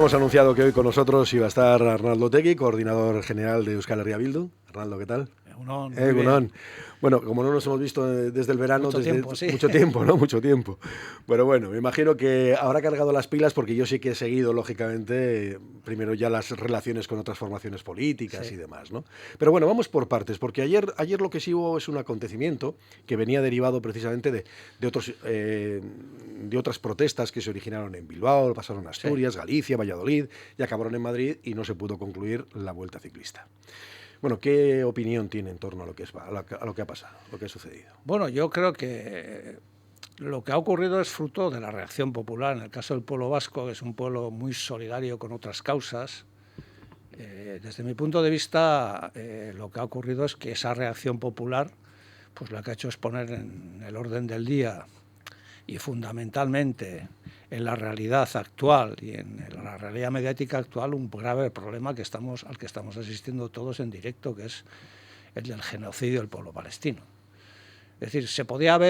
Hemos anunciado que hoy con nosotros iba a estar Arnaldo Otegi, coordinador general de Euskal Herria Bildu. Arnaldo, ¿qué tal? Egunon, muy Egunon. bien. Bueno, como no nos hemos visto desde el verano, Mucho desde tiempo, sí. mucho tiempo, ¿no? Mucho tiempo. Pero bueno, me imagino que habrá cargado las pilas porque yo sí que he seguido, lógicamente, primero ya las relaciones con otras formaciones políticas Sí. y demás, ¿no? Pero bueno, vamos por partes, porque ayer lo que sí hubo es un acontecimiento que venía derivado precisamente de otras protestas que se originaron en Bilbao, pasaron a Sí. Asturias, Galicia, Valladolid y acabaron en Madrid y no se pudo concluir la Vuelta Ciclista. Bueno, ¿qué opinión tiene en torno a lo que ha pasado, lo que ha sucedido? Bueno, yo creo que lo que ha ocurrido es fruto de la reacción popular. En el caso del pueblo vasco, que es un pueblo muy solidario con otras causas, desde mi punto de vista, lo que ha ocurrido es que esa reacción popular, pues lo que ha hecho es poner en el orden del día y fundamentalmente en la realidad actual y en la realidad mediática actual un grave problema al que estamos asistiendo todos en directo, que es el del genocidio del pueblo palestino. Es decir, se podían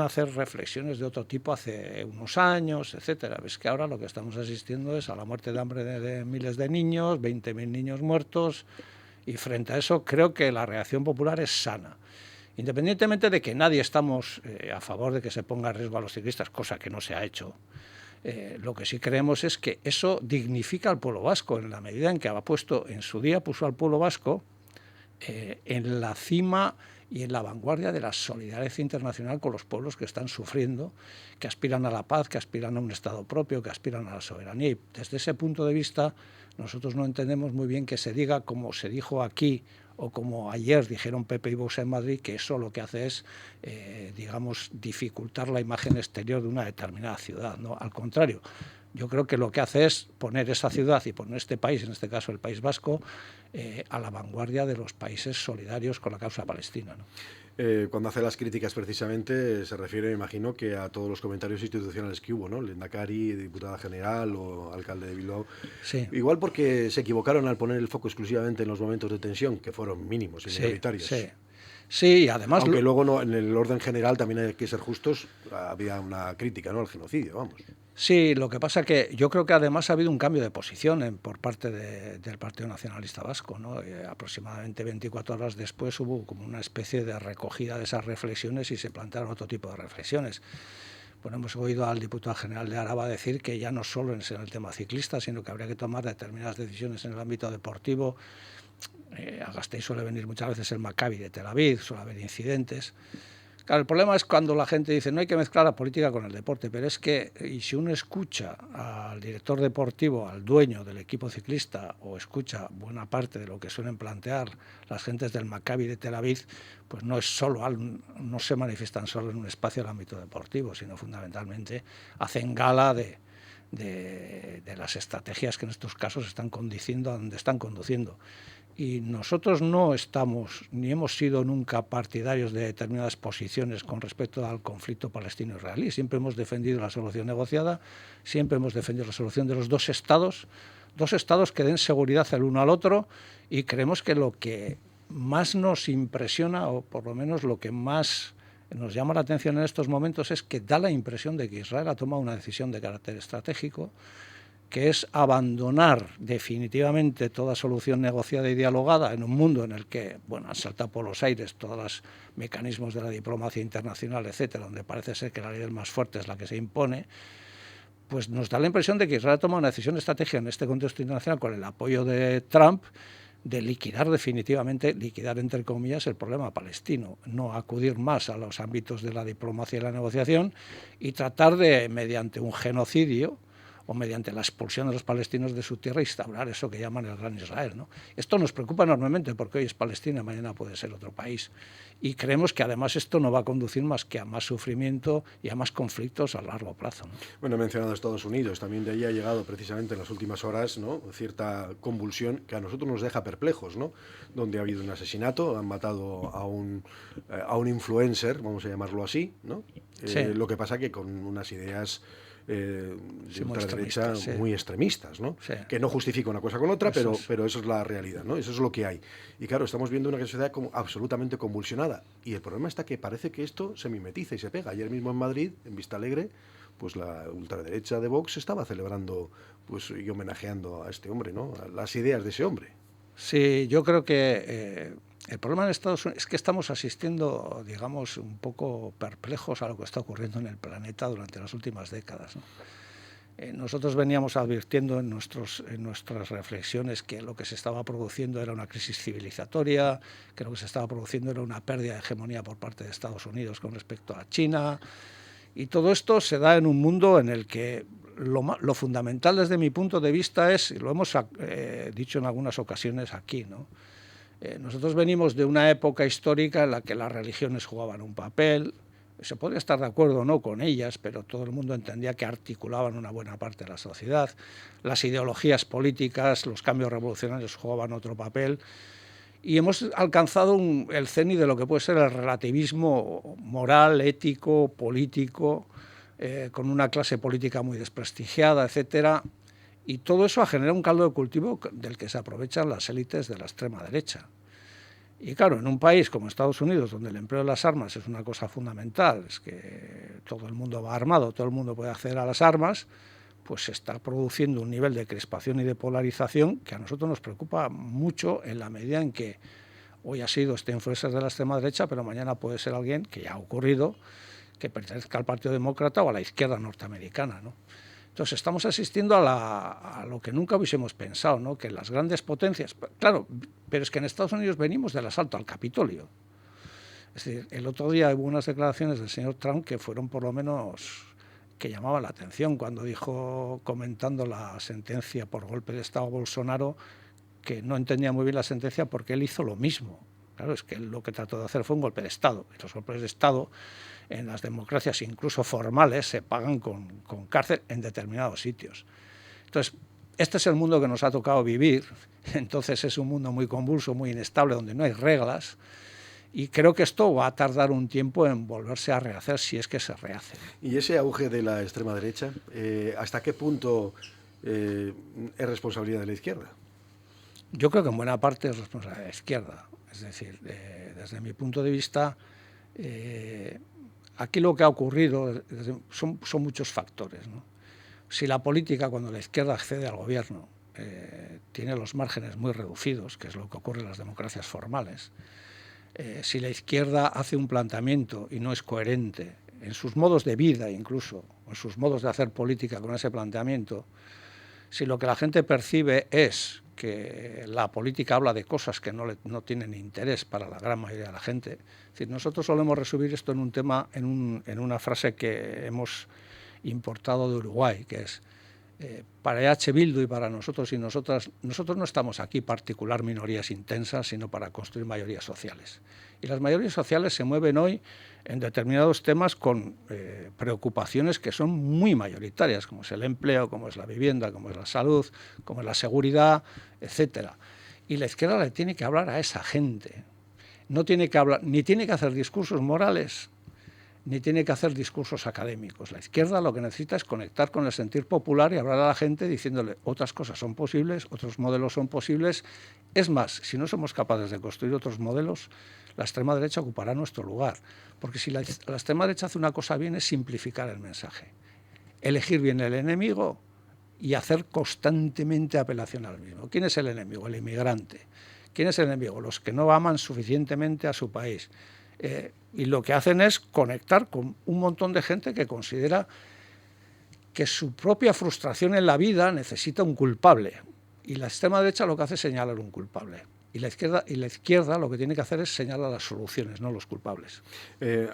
hacer reflexiones de otro tipo hace unos años, etcétera. Es que ahora lo que estamos asistiendo es a la muerte de hambre de miles de niños, 20.000 niños muertos, y frente a eso creo que la reacción popular es sana. Independientemente de que nadie estamos a favor de que se ponga en riesgo a los ciclistas, cosa que no se ha hecho, lo que sí creemos es que eso dignifica al pueblo vasco, en la medida en que en su día puso al pueblo vasco en la cima y en la vanguardia de la solidaridad internacional con los pueblos que están sufriendo, que aspiran a la paz, que aspiran a un Estado propio, que aspiran a la soberanía. Y desde ese punto de vista, nosotros no entendemos muy bien que se diga, como se dijo aquí, o como ayer dijeron Pepe y Vox en Madrid, que eso lo que hace es, digamos, dificultar la imagen exterior de una determinada ciudad, ¿no? Al contrario, yo creo que lo que hace es poner esa ciudad y poner este país, en este caso el País Vasco, a la vanguardia de los países solidarios con la causa palestina, ¿no? Cuando hace las críticas precisamente se refiere, me imagino, que a todos los comentarios institucionales que hubo, ¿no? Lehendakari, diputada general o alcalde de Bilbao. Sí. Igual porque se equivocaron al poner el foco exclusivamente en los momentos de tensión, que fueron mínimos y minoritarios. Sí. Sí, además... Aunque luego no, en el orden general también hay que ser justos, había una crítica, ¿no?, al genocidio, vamos. Sí, lo que pasa que yo creo que además ha habido un cambio de posición por parte del Partido Nacionalista Vasco, ¿no? Aproximadamente 24 horas después hubo como una especie de recogida de esas reflexiones y se plantearon otro tipo de reflexiones. Bueno, hemos oído al diputado general de Araba decir que ya no solo es en el tema ciclista, sino que habría que tomar determinadas decisiones en el ámbito deportivo. A Gasteiz suele venir muchas veces el Maccabi de Tel Aviv, suele haber incidentes. Claro, el problema es cuando la gente dice no hay que mezclar la política con el deporte, pero es que, y si uno escucha al director deportivo, al dueño del equipo ciclista, o escucha buena parte de lo que suelen plantear las gentes del Maccabi de Tel Aviv, pues no se manifiestan solo en un espacio del ámbito deportivo, sino fundamentalmente hacen gala de las estrategias que en estos casos están conduciendo a donde están conduciendo. Y nosotros no estamos, ni hemos sido nunca partidarios de determinadas posiciones con respecto al conflicto palestino-israelí. Siempre hemos defendido la solución negociada, siempre hemos defendido la solución de los dos estados que den seguridad el uno al otro, y creemos que lo que más nos impresiona, o por lo menos lo que más nos llama la atención en estos momentos, es que da la impresión de que Israel ha tomado una decisión de carácter estratégico, que es abandonar definitivamente toda solución negociada y dialogada en un mundo en el que, bueno, han saltado por los aires todos los mecanismos de la diplomacia internacional, etcétera, donde parece ser que la ley del más fuerte es la que se impone. Pues nos da la impresión de que Israel toma una decisión estratégica en este contexto internacional con el apoyo de Trump, de liquidar entre comillas, el problema palestino, no acudir más a los ámbitos de la diplomacia y la negociación y tratar de, mediante un genocidio o mediante la expulsión de los palestinos de su tierra, instaurar eso que llaman el Gran Israel, ¿no? Esto nos preocupa enormemente porque hoy es Palestina, mañana puede ser otro país. Y creemos que además esto no va a conducir más que a más sufrimiento y a más conflictos a largo plazo, ¿no? Bueno, he mencionado Estados Unidos, también de allí ha llegado precisamente en las últimas horas, ¿no?, cierta convulsión que a nosotros nos deja perplejos, ¿no?, donde ha habido un asesinato, han matado a un influencer, vamos a llamarlo así, ¿no? Sí. Lo que pasa que con unas ideas de ultraderecha muy extremistas, ¿no? Sí. Que no justifica una cosa con otra, pero eso es la realidad, ¿no? Eso es lo que hay. Y claro, estamos viendo una sociedad como absolutamente convulsionada. Y el problema está que parece que esto se mimetiza y se pega. Ayer mismo en Madrid, en Vistalegre, pues la ultraderecha de Vox estaba celebrando pues y homenajeando a este hombre, ¿no? A las ideas de ese hombre. Sí, yo creo que el problema en Estados Unidos es que estamos asistiendo, digamos, un poco perplejos a lo que está ocurriendo en el planeta durante las últimas décadas, ¿no? Nosotros veníamos advirtiendo en nuestras reflexiones que lo que se estaba produciendo era una crisis civilizatoria, que lo que se estaba produciendo era una pérdida de hegemonía por parte de Estados Unidos con respecto a China, y todo esto se da en un mundo en el que lo fundamental desde mi punto de vista es, y lo hemos dicho en algunas ocasiones aquí, ¿no? Nosotros venimos de una época histórica en la que las religiones jugaban un papel. Se podría estar de acuerdo o no con ellas, pero todo el mundo entendía que articulaban una buena parte de la sociedad. Las ideologías políticas, los cambios revolucionarios jugaban otro papel. Y hemos alcanzado el cenit de lo que puede ser el relativismo moral, ético, político, con una clase política muy desprestigiada, etcétera. Y todo eso ha generado un caldo de cultivo del que se aprovechan las élites de la extrema derecha. Y claro, en un país como Estados Unidos, donde el empleo de las armas es una cosa fundamental, es que todo el mundo va armado, todo el mundo puede acceder a las armas, pues se está produciendo un nivel de crispación y de polarización que a nosotros nos preocupa mucho, en la medida en que hoy ha sido este influencer de la extrema derecha, pero mañana puede ser alguien, que ya ha ocurrido, que pertenezca al Partido Demócrata o a la izquierda norteamericana, ¿no? Entonces estamos asistiendo a lo que nunca hubiésemos pensado, ¿no? Que las grandes potencias, claro, pero es que en Estados Unidos venimos del asalto al Capitolio. Es decir, el otro día hubo unas declaraciones del señor Trump que fueron por lo menos, que llamaban la atención, cuando dijo, comentando la sentencia por golpe de Estado a Bolsonaro, que no entendía muy bien la sentencia porque él hizo lo mismo. Claro, es que él lo que trató de hacer fue un golpe de Estado. Y los golpes de Estado en las democracias, incluso formales, se pagan con cárcel en determinados sitios. Entonces, este es el mundo que nos ha tocado vivir. Entonces es un mundo muy convulso, muy inestable, donde no hay reglas. Y creo que esto va a tardar un tiempo en volverse a rehacer, si es que se rehace. ¿Y ese auge de la extrema derecha, hasta qué punto es responsabilidad de la izquierda? Yo creo que en buena parte es responsabilidad de la izquierda. Es decir, desde mi punto de vista, aquí lo que ha ocurrido son muchos factores, ¿no? Si la política, cuando la izquierda accede al gobierno, tiene los márgenes muy reducidos, que es lo que ocurre en las democracias formales, si la izquierda hace un planteamiento y no es coherente en sus modos de vida incluso, en sus modos de hacer política con ese planteamiento, si lo que la gente percibe es que la política habla de cosas que no tienen interés para la gran mayoría de la gente. Es decir, nosotros solemos resumir esto en un tema, en una frase que hemos importado de Uruguay, que es para EH Bildu y para nosotros y nosotras, nosotros no estamos aquí particular minorías intensas, sino para construir mayorías sociales. Y las mayorías sociales se mueven hoy en determinados temas con preocupaciones que son muy mayoritarias, como es el empleo, como es la vivienda, como es la salud, como es la seguridad, etcétera. Y la izquierda le tiene que hablar a esa gente. No tiene que hablar, ni tiene que hacer discursos morales, ni tiene que hacer discursos académicos. La izquierda lo que necesita es conectar con el sentir popular y hablar a la gente diciéndole otras cosas son posibles, otros modelos son posibles. Es más, si no somos capaces de construir otros modelos, la extrema derecha ocupará nuestro lugar. Porque si la extrema derecha hace una cosa bien es simplificar el mensaje, elegir bien el enemigo y hacer constantemente apelación al mismo. ¿Quién es el enemigo? El inmigrante. ¿Quién es el enemigo? Los que no aman suficientemente a su país. Y lo que hacen es conectar con un montón de gente que considera que su propia frustración en la vida necesita un culpable. Y la extrema derecha lo que hace es señalar un culpable. Y la izquierda lo que tiene que hacer es señalar las soluciones, no los culpables.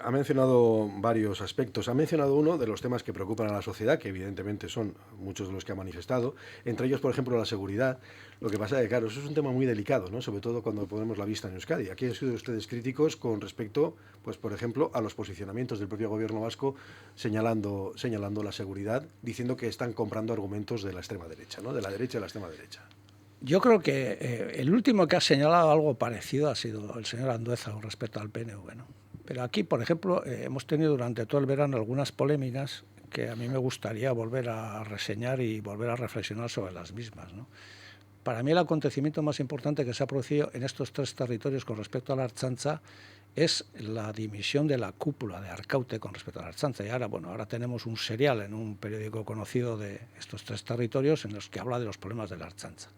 Ha mencionado varios aspectos. Ha mencionado uno de los temas que preocupan a la sociedad, que evidentemente son muchos de los que ha manifestado, entre ellos, por ejemplo, la seguridad. Lo que pasa es que, claro, eso es un tema muy delicado, ¿no? Sobre todo cuando ponemos la vista en Euskadi. Aquí han sido ustedes críticos con respecto, pues, por ejemplo, a los posicionamientos del propio gobierno vasco señalando la seguridad, diciendo que están comprando argumentos de la extrema derecha, ¿no? De la derecha y la extrema derecha. Yo creo que el último que ha señalado algo parecido ha sido el señor Andueza con respecto al PNV, ¿no? Pero aquí, por ejemplo, hemos tenido durante todo el verano algunas polémicas que a mí me gustaría volver a reseñar y volver a reflexionar sobre las mismas, ¿no? Para mí el acontecimiento más importante que se ha producido en estos 3 territorios con respecto a la Ertzaintza es la dimisión de la cúpula de Arkaute con respecto a la Ertzaintza. Y ahora tenemos un serial en un periódico conocido de estos 3 territorios en los que habla de los problemas de la Ertzaintza.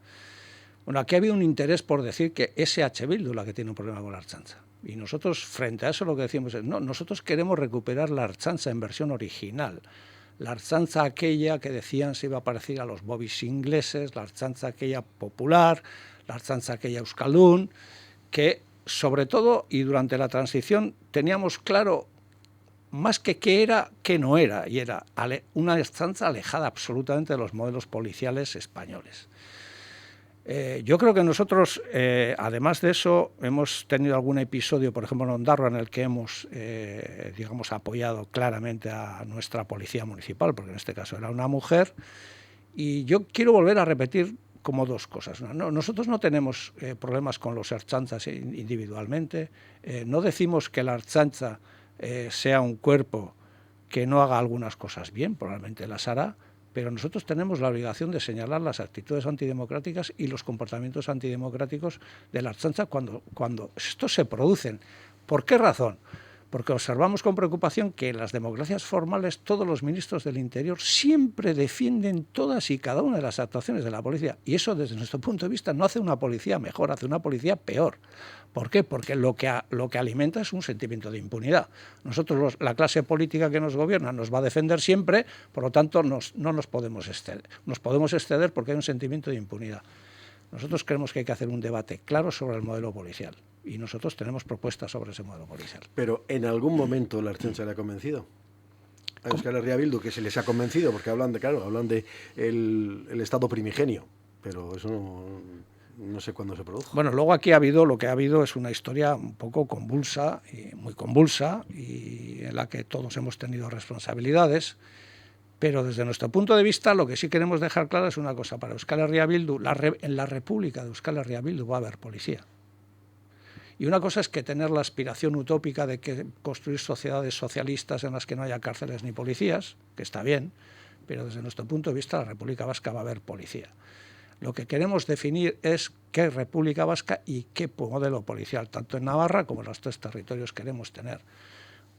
Bueno, aquí ha habido un interés por decir que es EH Bildu la que tiene un problema con la Ertzaintza. Y nosotros, frente a eso, lo que decimos es, no, nosotros queremos recuperar la Ertzaintza en versión original. La Ertzaintza aquella que decían se iba a parecer a los bobbies ingleses, la Ertzaintza aquella popular, la Ertzaintza aquella euskaldun, que sobre todo y durante la transición teníamos claro más que qué era, qué no era, y era una Ertzaintza alejada absolutamente de los modelos policiales españoles. Yo creo que nosotros, además de eso, hemos tenido algún episodio, por ejemplo en Ondarroa, en el que hemos, digamos, apoyado claramente a nuestra policía municipal, porque en este caso era una mujer, y yo quiero volver a repetir como 2 cosas. No, nosotros no tenemos problemas con los ertzantzas individualmente, no decimos que la Ertzaintza sea un cuerpo que no haga algunas cosas bien, probablemente las hará, pero nosotros tenemos la obligación de señalar las actitudes antidemocráticas y los comportamientos antidemocráticos de la Ertzaintza cuando estos se producen. ¿Por qué razón? Porque observamos con preocupación que en las democracias formales todos los ministros del Interior siempre defienden todas y cada una de las actuaciones de la policía. Y eso, desde nuestro punto de vista, no hace una policía mejor, hace una policía peor. ¿Por qué? Porque lo que alimenta es un sentimiento de impunidad. Nosotros, la clase política que nos gobierna, nos va a defender siempre, por lo tanto no nos podemos exceder. Nos podemos exceder porque hay un sentimiento de impunidad. Nosotros creemos que hay que hacer un debate claro sobre el modelo policial y nosotros tenemos propuestas sobre ese modelo policial. Pero ¿en algún momento la Ertzaintza le ha convencido a Euskal Herria Bildu que se les ha convencido? Porque hablan de el estado primigenio, pero eso no sé cuándo se produjo. Bueno, luego aquí lo que ha habido es una historia un poco convulsa, y muy convulsa, y en la que todos hemos tenido responsabilidades. Pero desde nuestro punto de vista, lo que sí queremos dejar claro es una cosa. Para Euskal Herria Bildu, en la República de Euskal Herria Bildu va a haber policía. Y una cosa es que tener la aspiración utópica de que construir sociedades socialistas en las que no haya cárceles ni policías, que está bien, pero desde nuestro punto de vista, la República Vasca va a haber policía. Lo que queremos definir es qué República Vasca y qué modelo policial, tanto en Navarra como en los 3 territorios queremos tener.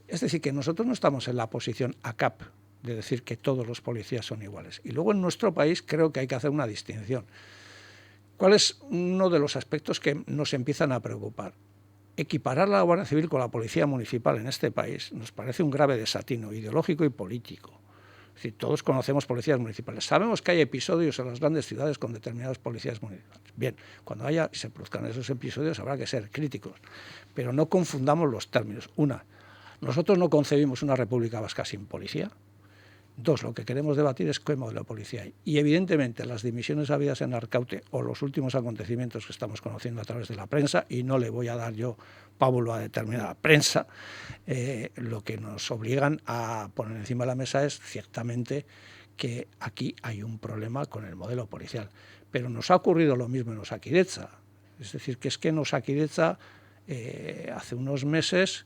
Es decir, que nosotros no estamos en la posición ACAP, de decir que todos los policías son iguales. Y luego en nuestro país creo que hay que hacer una distinción. ¿Cuál es uno de los aspectos que nos empiezan a preocupar? Equiparar la Guardia Civil con la Policía Municipal en este país nos parece un grave desatino ideológico y político. Es decir, todos conocemos policías municipales. Sabemos que hay episodios en las grandes ciudades con determinadas policías municipales. Bien, cuando se produzcan esos episodios habrá que ser críticos, pero no confundamos los términos. Nosotros no concebimos una República Vasca sin policía. 2, lo que queremos debatir es qué modelo de policía hay. Y evidentemente las dimisiones habidas en Arkaute o los últimos acontecimientos que estamos conociendo a través de la prensa, y no le voy a dar yo pábulo a determinada prensa, lo que nos obligan a poner encima de la mesa es ciertamente que aquí hay un problema con el modelo policial. Pero nos ha ocurrido lo mismo en Osakidetza. Es decir, que en Osakidetza hace unos meses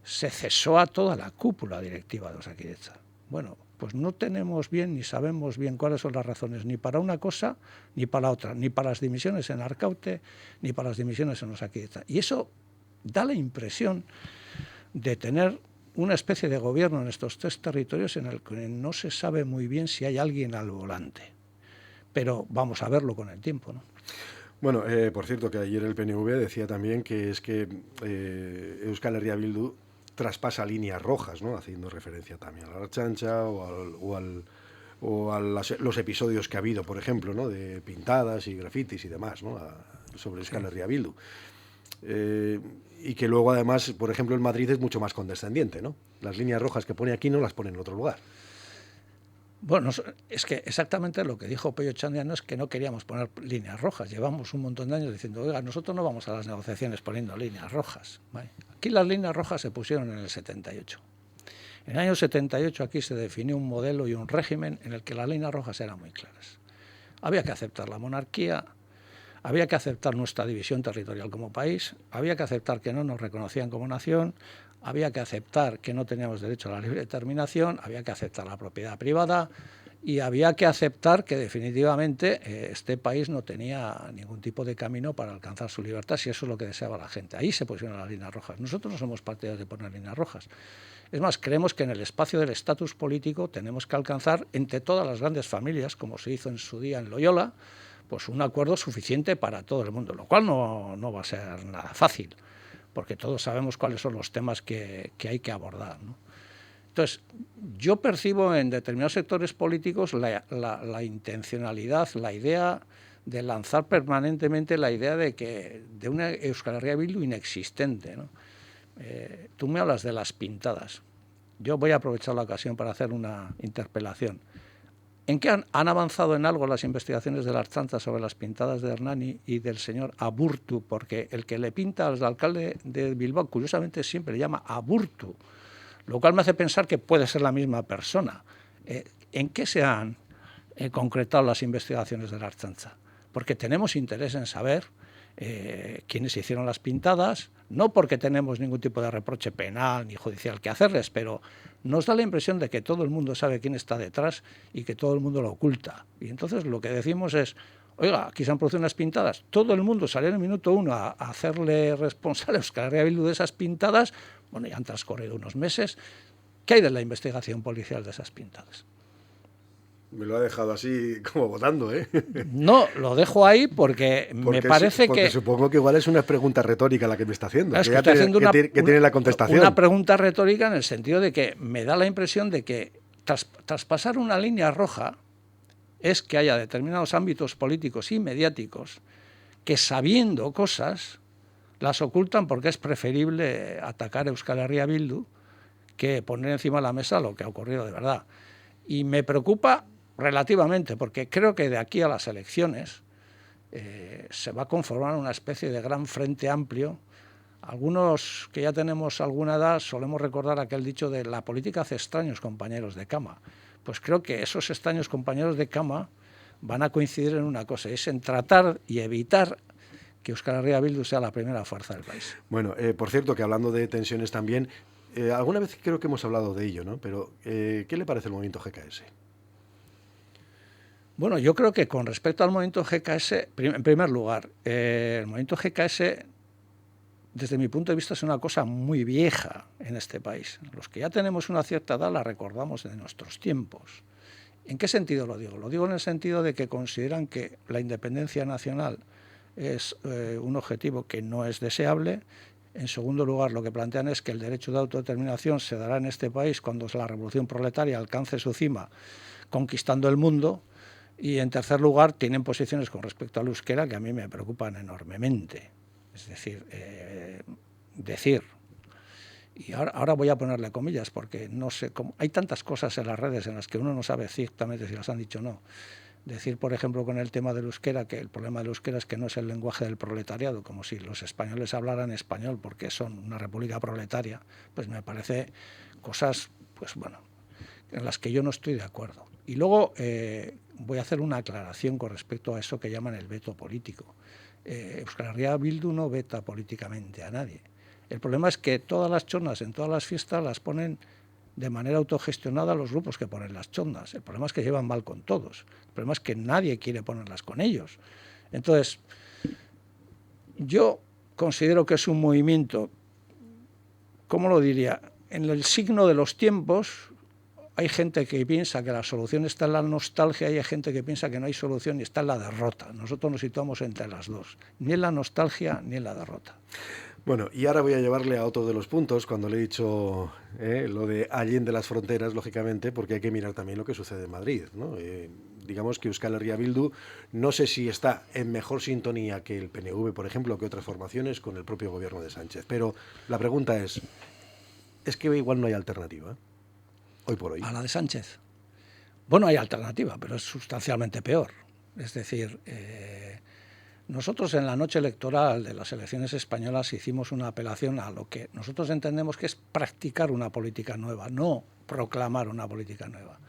se cesó a toda la cúpula directiva de Osakidetza. Bueno, pues no tenemos bien ni sabemos bien cuáles son las razones, ni para una cosa ni para la otra, ni para las dimisiones en Arkaute, ni para las dimisiones en Osakidetza. Y eso da la impresión de tener una especie de gobierno en estos 3 territorios en el que no se sabe muy bien si hay alguien al volante. Pero vamos a verlo con el tiempo, ¿no? Bueno, por cierto, que ayer el PNV decía también que Euskal Herria Bildu traspasa líneas rojas, ¿no? Haciendo referencia también a la Ertzaintza o a los episodios que ha habido, por ejemplo, ¿no? De pintadas y grafitis y demás, ¿no? Sobre Euskal Herria Bildu. Y que luego, además, por ejemplo, en Madrid es mucho más condescendiente, ¿no? Las líneas rojas que pone aquí no las pone en otro lugar. Bueno, es que exactamente lo que dijo Pello Chandiano es que no queríamos poner líneas rojas. Llevamos un montón de años diciendo, oiga, nosotros no vamos a las negociaciones poniendo líneas rojas, ¿vale? Aquí las líneas rojas se pusieron en el 78. En el año 78 aquí se definió un modelo y un régimen en el que las líneas rojas eran muy claras. Había que aceptar la monarquía, había que aceptar nuestra división territorial como país, había que aceptar que no nos reconocían como nación, había que aceptar que no teníamos derecho a la libre determinación, había que aceptar la propiedad privada y había que aceptar que definitivamente este país no tenía ningún tipo de camino para alcanzar su libertad, si eso es lo que deseaba la gente. Ahí se pusieron las líneas rojas. Nosotros no somos partidarios de poner líneas rojas. Es más, creemos que en el espacio del estatus político tenemos que alcanzar entre todas las grandes familias, como se hizo en su día en Loyola, pues un acuerdo suficiente para todo el mundo, lo cual no va a ser nada fácil, porque todos sabemos cuáles son los temas que hay que abordar, ¿no? Entonces, yo percibo en determinados sectores políticos la intencionalidad, la idea de lanzar permanentemente la idea de una Euskal Herria Bildu inexistente, ¿no? Tú me hablas de las pintadas. Yo voy a aprovechar la ocasión para hacer una interpelación. ¿En qué han avanzado en algo las investigaciones de la Ertzaintza sobre las pintadas de Hernani y del señor Aburto? Porque el que le pinta al alcalde de Bilbao, curiosamente, siempre le llama Aburto, lo cual me hace pensar que puede ser la misma persona. ¿En qué se han concretado las investigaciones de la Ertzaintza? Porque tenemos interés en saber quiénes hicieron las pintadas, no porque tenemos ningún tipo de reproche penal ni judicial que hacerles, pero nos da la impresión de que todo el mundo sabe quién está detrás y que todo el mundo lo oculta. Y entonces lo que decimos es, oiga, aquí se han producido unas pintadas, todo el mundo salió en el minuto 1 a hacerle responsable a Euskal Herria Bildu de esas pintadas. Bueno, ya han transcurrido unos meses. ¿Qué hay de la investigación policial de esas pintadas? Me lo ha dejado así como votando, ¿eh? No, lo dejo ahí porque me parece porque que... supongo que igual es una pregunta retórica la que me está haciendo. Es que estoy haciendo que tiene la contestación. Una pregunta retórica en el sentido de que me da la impresión de que traspasar una línea roja es que haya determinados ámbitos políticos y mediáticos que, sabiendo cosas, las ocultan porque es preferible atacar a Euskal Herria Bildu que poner encima de la mesa lo que ha ocurrido de verdad. Y me preocupa relativamente, porque creo que de aquí a las elecciones se va a conformar una especie de gran frente amplio. Algunos que ya tenemos alguna edad solemos recordar aquel dicho de la política hace extraños compañeros de cama. Pues creo que esos extraños compañeros de cama van a coincidir en una cosa, es en tratar y evitar que Euskal Herria Bildu sea la primera fuerza del país. Bueno, por cierto, que hablando de tensiones también, alguna vez creo que hemos hablado de ello, ¿no? Pero, ¿qué le parece el movimiento GKS? Bueno, yo creo que con respecto al movimiento GKS, en primer lugar, el movimiento GKS, desde mi punto de vista, es una cosa muy vieja en este país. Los que ya tenemos una cierta edad la recordamos de nuestros tiempos. ¿En qué sentido lo digo? Lo digo en el sentido de que consideran que la independencia nacional es un objetivo que no es deseable. En segundo lugar, lo que plantean es que el derecho de autodeterminación se dará en este país cuando la revolución proletaria alcance su cima, conquistando el mundo. Y en tercer lugar, tienen posiciones con respecto al euskera que a mí me preocupan enormemente. Es decir, y ahora voy a ponerle comillas porque no sé cómo, hay tantas cosas en las redes en las que uno no sabe exactamente si las han dicho o no. Decir, por ejemplo, con el tema del euskera, que el problema del euskera es que no es el lenguaje del proletariado, como si los españoles hablaran español porque son una república proletaria, pues me parece cosas, pues bueno, en las que yo no estoy de acuerdo. Y luego voy a hacer una aclaración con respecto a eso que llaman el veto político. Euskal Herria Bildu no veta políticamente a nadie. El problema es que todas las chondas en todas las fiestas las ponen de manera autogestionada los grupos que ponen las chondas. El problema es que llevan mal con todos. El problema es que nadie quiere ponerlas con ellos. Entonces, yo considero que es un movimiento, ¿cómo lo diría? En el signo de los tiempos. Hay gente que piensa que la solución está en la nostalgia y hay gente que piensa que no hay solución y está en la derrota. Nosotros nos situamos entre las dos, ni en la nostalgia ni en la derrota. Bueno, y ahora voy a llevarle a otro de los puntos, cuando le he dicho lo de allende las fronteras, lógicamente, porque hay que mirar también lo que sucede en Madrid, ¿no? Digamos que Euskal Herria Bildu, no sé si está en mejor sintonía que el PNV, por ejemplo, que otras formaciones con el propio gobierno de Sánchez. Pero la pregunta es que igual no hay alternativa hoy por hoy. A la de Sánchez. Bueno, hay alternativa, pero es sustancialmente peor. Es decir, nosotros en la noche electoral de las elecciones españolas hicimos una apelación a lo que nosotros entendemos que es practicar una política nueva, no proclamar una política nueva.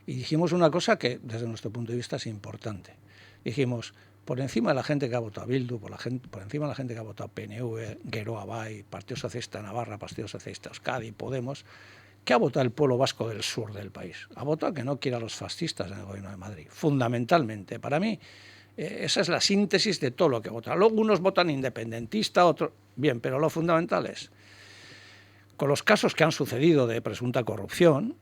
Y dijimos una cosa que desde nuestro punto de vista es importante. Dijimos, por encima de la gente que ha votado a Bildu, por encima de la gente que ha votado a PNV, Geroa Bai, Partido Socialista de Navarra, Partido Socialista de Euskadi, Podemos, ¿Qué ha votado el pueblo vasco del sur del país? Ha votado que no quiere a los fascistas en el gobierno de Madrid, fundamentalmente. Para mí, esa es la síntesis de todo lo que votan. Luego unos votan independentista, otros... Bien, pero lo fundamental es, con los casos que han sucedido de presunta corrupción,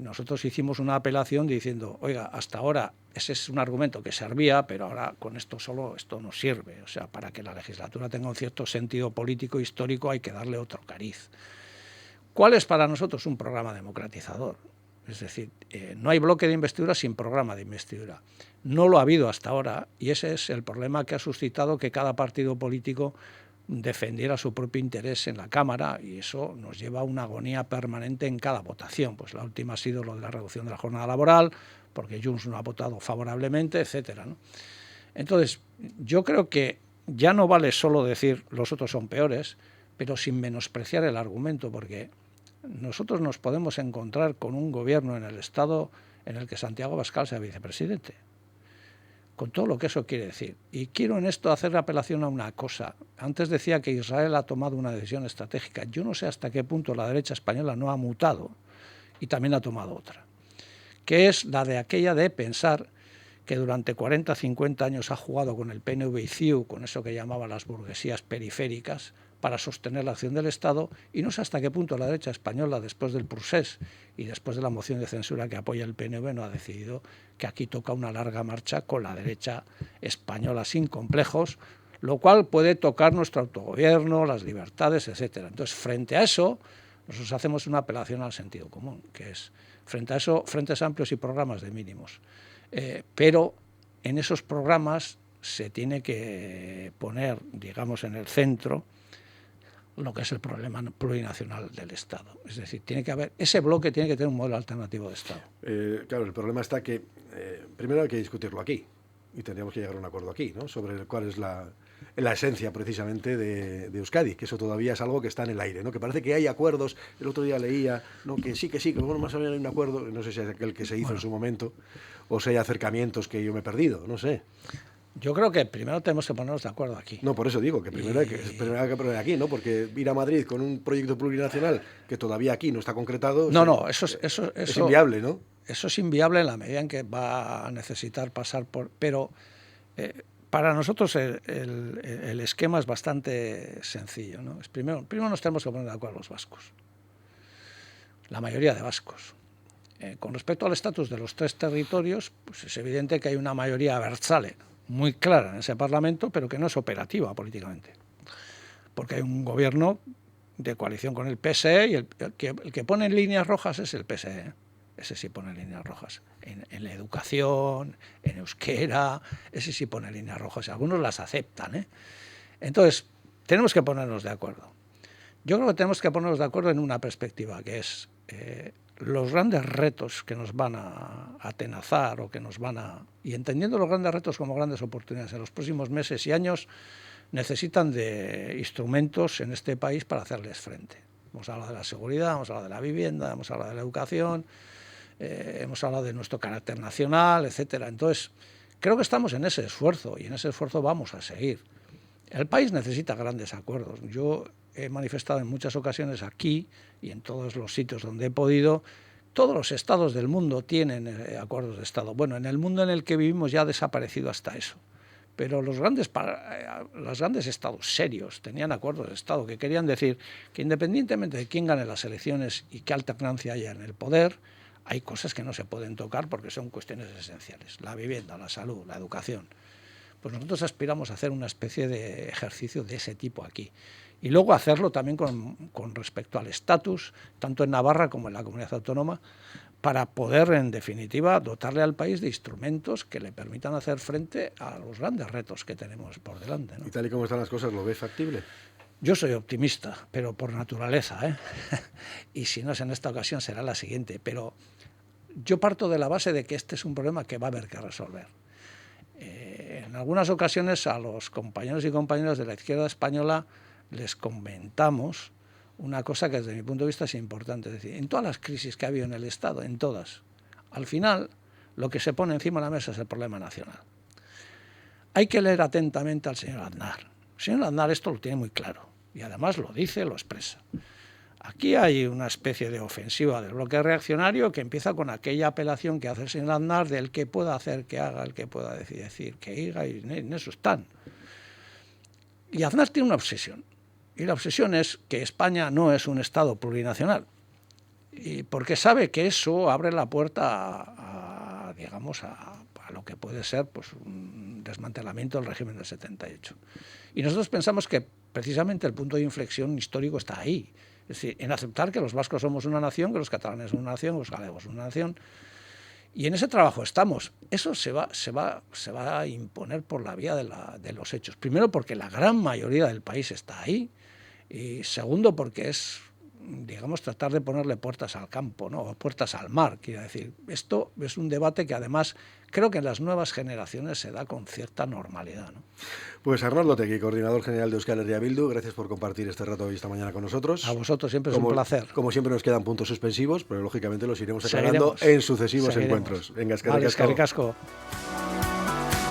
nosotros hicimos una apelación diciendo, oiga, hasta ahora ese es un argumento que servía, pero ahora con esto solo esto no sirve. O sea, para que la legislatura tenga un cierto sentido político histórico hay que darle otro cariz. ¿Cuál es para nosotros un programa democratizador? Es decir, no hay bloque de investidura sin programa de investidura. No lo ha habido hasta ahora y ese es el problema que ha suscitado que cada partido político defendiera su propio interés en la Cámara y eso nos lleva a una agonía permanente en cada votación. Pues la última ha sido lo de la reducción de la jornada laboral, porque Junts no ha votado favorablemente, etcétera, ¿no? Entonces, yo creo que ya no vale solo decir los otros son peores, pero sin menospreciar el argumento, porque nosotros nos podemos encontrar con un gobierno en el Estado en el que Santiago Abascal sea vicepresidente, con todo lo que eso quiere decir. Y quiero en esto hacer apelación a una cosa. Antes decía que Israel ha tomado una decisión estratégica. Yo no sé hasta qué punto la derecha española no ha mutado y también ha tomado otra, que es la de aquella de pensar que durante 40, 50 años ha jugado con el PNV y CiU, con eso que llamaba las burguesías periféricas, para sostener la acción del Estado, y no sé hasta qué punto la derecha española, después del procés y después de la moción de censura que apoya el PNV, no ha decidido que aquí toca una larga marcha con la derecha española sin complejos, lo cual puede tocar nuestro autogobierno, las libertades, etcétera. Entonces, frente a eso, nosotros hacemos una apelación al sentido común, que es, frente a eso, frentes amplios y programas de mínimos. Pero en esos programas se tiene que poner, digamos, en el centro lo que es el problema plurinacional del Estado. Es decir, tiene que haber, ese bloque tiene que tener un modelo alternativo de Estado. Claro, el problema está que primero hay que discutirlo aquí y tendríamos que llegar a un acuerdo aquí, ¿no? Sobre cuál es la esencia precisamente de Euskadi, que eso todavía es algo que está en el aire, ¿no? Que parece que hay acuerdos. El otro día leía, ¿no? que sí, que bueno, más o menos hay un acuerdo, no sé si es aquel que se hizo en su momento, o si hay acercamientos que yo me he perdido, no sé. Yo creo que primero tenemos que ponernos de acuerdo aquí. No, por eso digo que primero hay que poner aquí, ¿no? Porque ir a Madrid con un proyecto plurinacional que todavía aquí no está concretado... No, eso es inviable, ¿no? Eso es inviable en la medida en que va a necesitar pasar por... Pero para nosotros el esquema es bastante sencillo, ¿no? Primero nos tenemos que poner de acuerdo los vascos, la mayoría de vascos. Con respecto al estatus de los tres territorios, pues es evidente que hay una mayoría abertzale muy clara en ese Parlamento, pero que no es operativa políticamente. Porque hay un gobierno de coalición con el PSE y el que pone en líneas rojas es el PSE. Ese sí pone líneas rojas. En la educación, en euskera, ese sí pone líneas rojas. Algunos las aceptan, ¿eh? Entonces, tenemos que ponernos de acuerdo. Yo creo que tenemos que ponernos de acuerdo en una perspectiva, que es los grandes retos que nos van a atenazar o que nos van a... Y entendiendo los grandes retos como grandes oportunidades en los próximos meses y años, necesitan de instrumentos en este país para hacerles frente. Hemos hablado de la seguridad, hemos hablado de la vivienda, hemos hablado de la educación, hemos hablado de nuestro carácter nacional, etcétera. Entonces, creo que estamos en ese esfuerzo y en ese esfuerzo vamos a seguir. El país necesita grandes acuerdos. Yo he manifestado en muchas ocasiones aquí y en todos los sitios donde he podido, todos los estados del mundo tienen acuerdos de Estado. Bueno, en el mundo en el que vivimos ya ha desaparecido hasta eso. Pero los grandes estados serios tenían acuerdos de Estado que querían decir que independientemente de quién gane las elecciones y qué alternancia haya en el poder, hay cosas que no se pueden tocar porque son cuestiones esenciales. La vivienda, la salud, la educación. Pues nosotros aspiramos a hacer una especie de ejercicio de ese tipo aquí. Y luego hacerlo también con respecto al estatus, tanto en Navarra como en la comunidad autónoma, para poder, en definitiva, dotarle al país de instrumentos que le permitan hacer frente a los grandes retos que tenemos por delante, ¿no? ¿Y tal y como están las cosas, lo ves factible? Yo soy optimista, pero por naturaleza, ¿eh? Y si no es en esta ocasión, será la siguiente. Pero yo parto de la base de que este es un problema que va a haber que resolver. En algunas ocasiones a los compañeros y compañeras de la izquierda española les comentamos una cosa que desde mi punto de vista es importante. Es decir, en todas las crisis que ha habido en el Estado, en todas, al final lo que se pone encima de la mesa es el problema nacional. Hay que leer atentamente al señor Aznar. El señor Aznar esto lo tiene muy claro y además lo dice, lo expresa. Aquí hay una especie de ofensiva del bloque reaccionario que empieza con aquella apelación que hace el señor Aznar del que pueda hacer, que haga, el que pueda decir, que diga, y en eso están. Y Aznar tiene una obsesión, y la obsesión es que España no es un Estado plurinacional, y porque sabe que eso abre la puerta a lo que puede ser pues, un desmantelamiento del régimen del 78. Y nosotros pensamos que precisamente el punto de inflexión histórico está ahí. Es decir, en aceptar que los vascos somos una nación, que los catalanes son una nación, que los galegos son una nación. Y en ese trabajo estamos. Eso se va a imponer por la vía de los hechos. Primero, porque la gran mayoría del país está ahí. Y segundo, porque es, digamos, tratar de ponerle puertas al campo, ¿no? O puertas al mar, quiero decir. Esto es un debate que además creo que en las nuevas generaciones se da con cierta normalidad, ¿no? Pues Arnaldo Otegi, coordinador general de Euskal Herria Bildu, gracias por compartir este rato hoy esta mañana con nosotros. A vosotros siempre es un placer. Como siempre nos quedan puntos suspensivos, pero lógicamente los iremos aclarando en sucesivos encuentros. Venga, eskerrik asko.